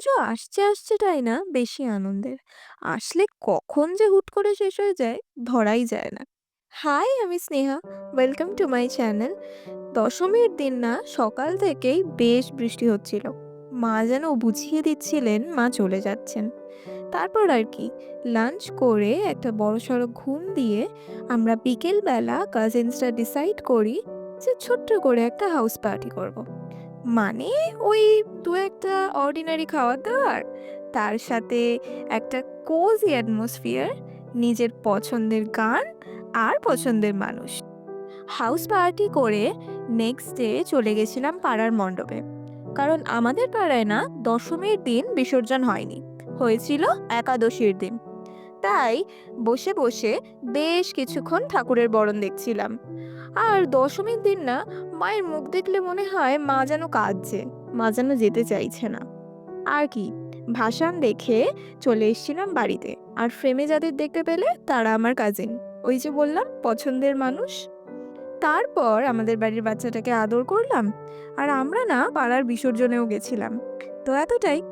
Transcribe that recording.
পুজো আসছে আসছেটাই না বেশি আনন্দের। আসলে কখন যে হুট করে শেষ হয়ে যায় ধরাই যায় না। হাই, আমি Sneha. Welcome to my channel. দশমীর দিন না সকাল থেকেই বেশ বৃষ্টি হচ্ছিল। মা যেন বুঝিয়ে দিচ্ছিলেন মা চলে যাচ্ছেন। তারপর আর কি, লাঞ্চ করে একটা বড়সড় ঘুম দিয়ে আমরা বিকেলবেলা কাজিনসরা ডিসাইড করি যে ছোট্ট করে একটা হাউস পার্টি করব। মানে ওই দু একটা অর্ডিনারি খাওয়া-দাওয়ার, তার সাথে একটা কোজি অ্যাটমসফিয়ার, নিজের পছন্দের গান আর পছন্দের মানুষ। হাউস পার্টি করে নেক্সট ডে চলে গেছিলাম পাড়ার মণ্ডপে। কারণ আমাদের পাড়ায় না দশমীর দিন বিসর্জন হয়নি, হয়েছিল একাদশীর দিন। তাই বসে বসে বেশ কিছুক্ষণ ঠাকুরের বরণ দেখছিলাম। আর দশমীর দিন না মায়ের মুখ দেখলে মনে হয় মা যেন কাঁদছে, মা যেন যেতে চাইছে না। আর কি, ভাসান দেখে চলে এসেছিলাম বাড়িতে। আর ফ্রেমে যাদের দেখতে পেলে তারা আমার কাজিন, ওই যে বললাম পছন্দের মানুষ। তারপর আমাদের বাড়ির বাচ্চাটাকে আদর করলাম। আর আমরা না পাড়ার বিসর্জনেও গেছিলাম। তো এতটাই।